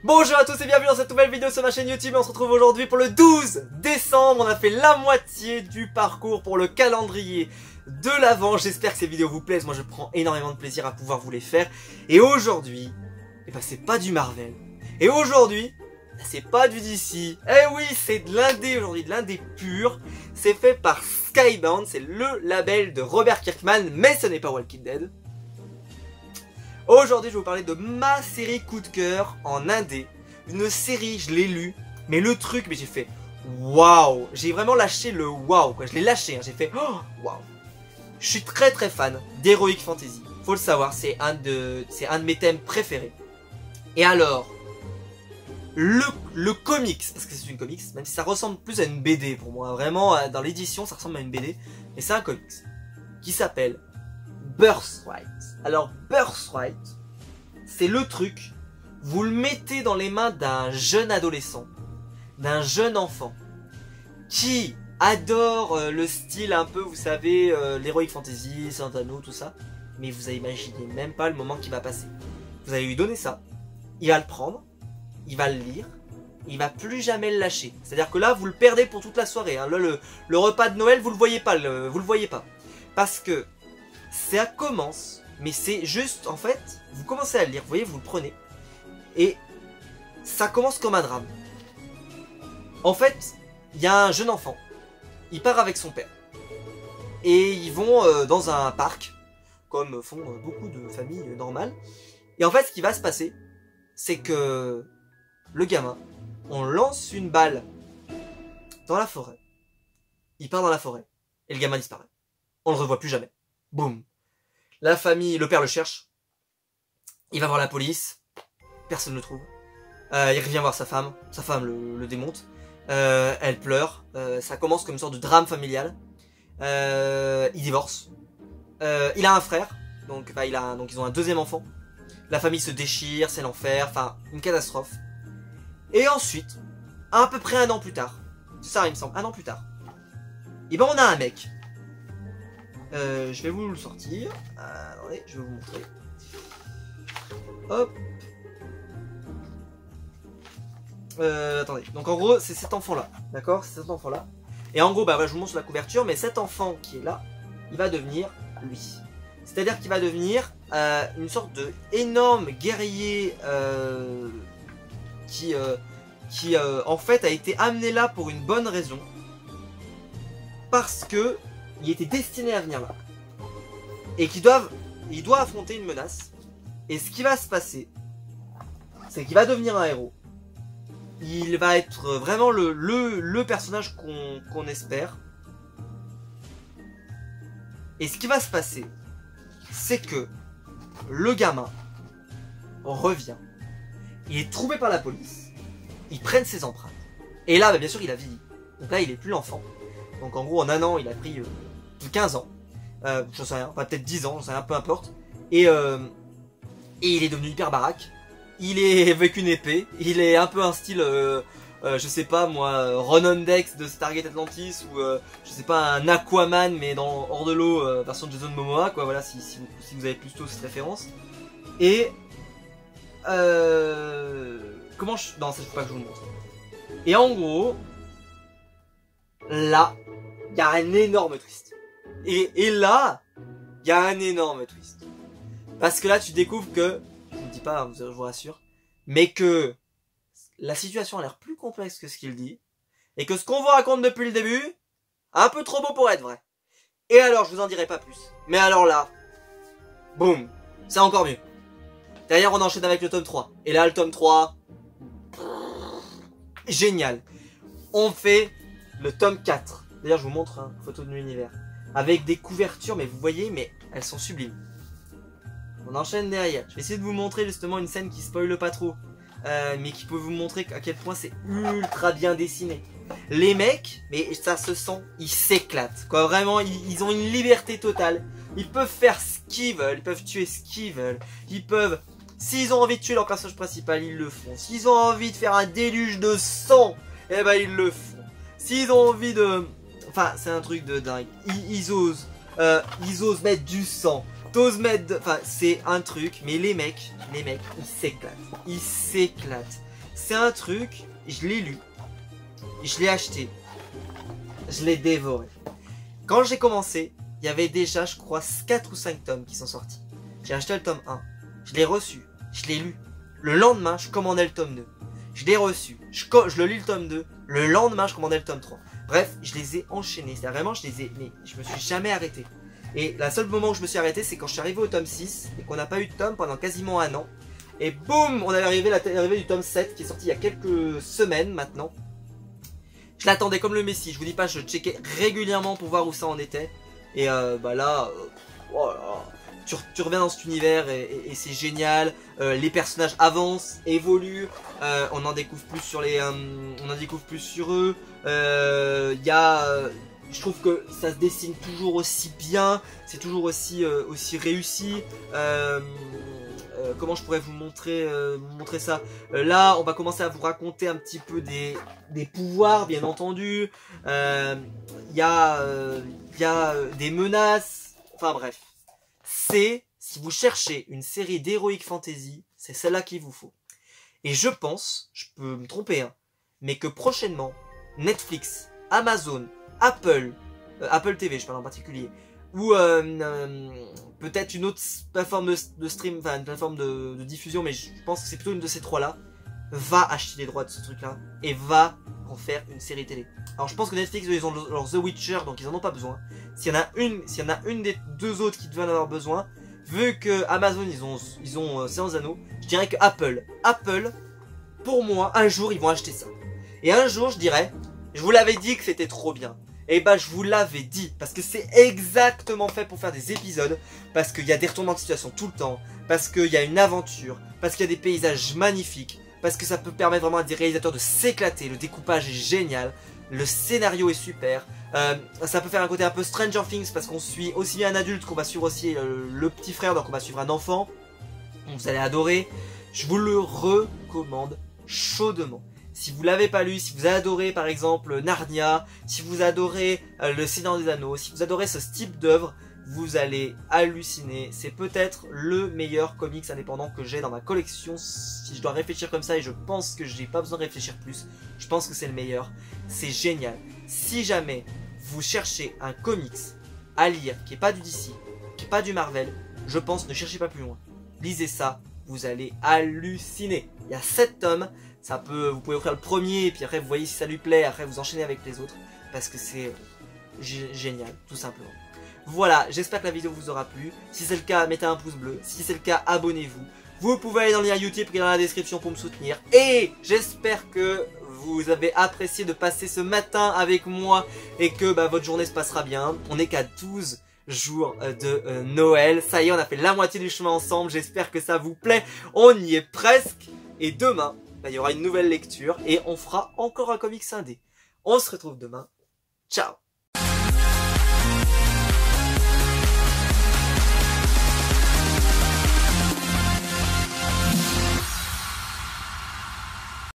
Bonjour à tous et bienvenue dans cette nouvelle vidéo sur ma chaîne YouTube. On se retrouve aujourd'hui pour le 12 décembre. On a fait la moitié du parcours pour le calendrier de l'Avent. J'espère que ces vidéos vous plaisent. Moi je prends énormément de plaisir à pouvoir vous les faire. Et aujourd'hui, c'est pas du Marvel. Et aujourd'hui, c'est pas du DC. Eh oui, c'est de l'indé aujourd'hui, de l'indé pur. C'est fait par Skybound, c'est le label de Robert Kirkman, mais ce n'est pas Walking Dead. Aujourd'hui, je vais vous parler de ma série coup de cœur en indé. Une série, je l'ai lue, mais le truc, j'ai fait waouh. J'ai vraiment lâché le waouh, quoi. Je l'ai lâché, hein. J'ai fait oh, waouh. Je suis très fan d'Heroic Fantasy. Faut le savoir, c'est un de mes thèmes préférés. Et alors, le comics, parce que c'est une comics, même si ça ressemble plus à une BD pour moi, vraiment, dans l'édition, ça ressemble à une BD, mais c'est un comics qui s'appelle Birthright. Alors Birthright, c'est le truc, vous le mettez dans les mains d'un jeune adolescent, d'un jeune enfant, qui adore le style un peu, vous savez, l'Heroic Fantasy, Saint-Anneau, tout ça, mais vous imaginez même pas le moment qui va passer. Vous allez lui donner ça, il va le prendre, il va le lire, il va plus jamais le lâcher. C'est-à-dire que là, vous le perdez pour toute la soirée, hein. Là, le repas de Noël, vous le voyez pas, parce que ça commence, mais c'est juste, en fait, vous commencez à le lire, vous voyez, vous le prenez, et ça commence comme un drame. En fait, il y a un jeune enfant, il part avec son père, et ils vont dans un parc, comme font beaucoup de familles normales, et en fait, ce qui va se passer, c'est que le gamin, on lance une balle dans la forêt, il part dans la forêt, et le gamin disparaît. On le revoit plus jamais. Boum. La famille, le père le cherche. Il va voir la police. Personne ne le trouve. Il revient voir sa femme. Sa femme le démonte. Elle pleure. Ça commence comme une sorte de drame familial. Il divorce. Il a un frère. Donc ils ont un deuxième enfant. La famille se déchire, c'est l'enfer. Enfin, une catastrophe. Et ensuite, à peu près un an plus tard. C'est ça, il me semble. Un an plus tard. Et ben on a un mec. Je vais vous le sortir. Attendez, je vais vous montrer. Hop. Attendez. Donc en gros, c'est cet enfant-là. D'accord? C'est cet enfant-là. Et en gros, je vous montre sur la couverture, mais cet enfant qui est là, il va devenir lui. C'est-à-dire qu'il va devenir une sorte de énorme guerrier qui en fait a été amené là pour une bonne raison. Parce que il était destiné à venir là. Et il doit affronter une menace. Et ce qui va se passer, c'est qu'il va devenir un héros. Il va être vraiment le personnage qu'on espère. Et ce qui va se passer, c'est que le gamin revient. Il est trouvé par la police. Ils prennent ses empreintes. Et là, bien sûr, il a vieilli. Donc là, il est plus l'enfant. Donc en gros, en un an, il a pris 15 ans. Je sais rien, peut-être 10 ans, je sais rien, peu importe. Et il est devenu hyper baraque. Il est avec une épée. Il est un peu un style, je sais pas moi, Ronan Dex de Stargate Atlantis. Ou je sais pas, un Aquaman, mais hors de l'eau, version de Jason Momoa, quoi. Voilà, si vous avez plutôt cette référence. Et... comment je... Non, ça je veux pas que je vous le montre. Et en gros... Là, il y a un énorme twist. Et là, il y a un énorme twist. Parce que là, tu découvres que, je vous le dis pas, je vous rassure, mais que la situation a l'air plus complexe que ce qu'il dit, et que ce qu'on vous raconte depuis le début, un peu trop beau pour être vrai. Et alors, je vous en dirai pas plus. Mais alors là, boum, c'est encore mieux. D'ailleurs, on enchaîne avec le tome 3. Et là, le tome 3, génial. On fait le tome 4. D'ailleurs, je vous montre une photo de l'univers. Avec des couvertures, mais vous voyez, mais elles sont sublimes. On enchaîne derrière. Je vais essayer de vous montrer justement une scène qui spoile pas trop. Mais qui peut vous montrer à quel point c'est ultra bien dessiné. Les mecs, mais ça se sent, ils s'éclatent. Quoi, vraiment, ils ont une liberté totale. Ils peuvent faire ce qu'ils veulent. Ils peuvent tuer ce qu'ils veulent. Ils peuvent... S'ils ont envie de tuer leur personnage principal, ils le font. S'ils ont envie de faire un déluge de sang, eh ben ils le font. S'ils ont envie de... Enfin, c'est un truc de dingue. Ils osent mettre du sang. T'oses mettre... Enfin, c'est un truc. Mais les mecs, ils s'éclatent. Ils s'éclatent. c'est un truc, je l'ai lu, je l'ai acheté, je l'ai dévoré. Quand j'ai commencé, il y avait déjà, je crois, 4 ou 5 tomes qui sont sortis. J'ai acheté le tome 1, je l'ai reçu, je l'ai lu. Le lendemain, je commandais le tome 2. Je l'ai reçu, je le lis le tome 2. Le lendemain, je commandais le tome 3. Bref, je les ai enchaînés. C'est-à-dire vraiment, mais je me suis jamais arrêté. Et le seul moment où je me suis arrêté, c'est quand je suis arrivé au tome 6 et qu'on n'a pas eu de tome pendant quasiment un an. Et boum, on est arrivé à l'arrivée du tome 7 qui est sorti il y a quelques semaines maintenant. Je l'attendais comme le Messie. Je vous dis pas, je checkais régulièrement pour voir où ça en était. Et bah là, voilà. Tu reviens dans cet univers et c'est génial. Les personnages avancent, évoluent. On en découvre plus sur on en découvre plus sur eux. Je trouve que ça se dessine toujours aussi bien. C'est toujours aussi réussi. Comment je pourrais vous montrer ça. Là, on va commencer à vous raconter un petit peu des pouvoirs, bien entendu. Il y a des menaces. Enfin bref. Si vous cherchez une série d'heroic fantasy, c'est celle-là qu'il vous faut. Et je pense, je peux me tromper, hein, mais que prochainement, Netflix, Amazon, Apple TV, je parle en particulier, ou peut-être une autre plateforme de stream, enfin une plateforme de diffusion, mais je pense que c'est plutôt une de ces trois-là, va acheter les droits de ce truc-là et va en faire une série télé. Alors je pense que Netflix, ils ont leur The Witcher, donc ils en ont pas besoin. S'il y en a une des deux autres qui devaient en avoir besoin, vu que Amazon ils ont Seigneur des Anneaux, je dirais que Apple, pour moi, un jour ils vont acheter ça. Et un jour je dirais, je vous l'avais dit que c'était trop bien. Et bah je vous l'avais dit, parce que c'est exactement fait pour faire des épisodes, parce qu'il y a des retournements de situation tout le temps, parce qu'il y a une aventure, parce qu'il y a des paysages magnifiques, parce que ça peut permettre vraiment à des réalisateurs de s'éclater, le découpage est génial, le scénario est super, ça peut faire un côté un peu Stranger Things parce qu'on suit aussi bien un adulte qu'on va suivre aussi le petit frère, donc on va suivre un enfant, vous allez adorer, je vous le recommande chaudement. Si vous l'avez pas lu, si vous adorez par exemple Narnia, si vous adorez le Seigneur des Anneaux, si vous adorez ce type d'œuvre, vous allez halluciner. C'est peut-être le meilleur comics indépendant que j'ai dans ma collection. Si je dois réfléchir comme ça, et je pense que j'ai pas besoin de réfléchir plus, je pense que c'est le meilleur. C'est génial. Si jamais vous cherchez un comics à lire qui est pas du DC, qui est pas du Marvel, je pense ne cherchez pas plus loin. Lisez ça, vous allez halluciner. Il y a 7 tomes. Vous pouvez offrir le premier et puis après vous voyez si ça lui plaît, après vous enchaînez avec les autres parce que c'est génial, tout simplement. Voilà, j'espère que la vidéo vous aura plu. Si c'est le cas, mettez un pouce bleu. Si c'est le cas, abonnez-vous. Vous pouvez aller dans le lien YouTube qui est dans la description pour me soutenir. Et j'espère que vous avez apprécié de passer ce matin avec moi et que votre journée se passera bien. On n'est qu'à 12 jours de Noël. Ça y est, on a fait la moitié du chemin ensemble. J'espère que ça vous plaît. On y est presque. Et demain, il y aura une nouvelle lecture et on fera encore un comics indé. On se retrouve demain. Ciao!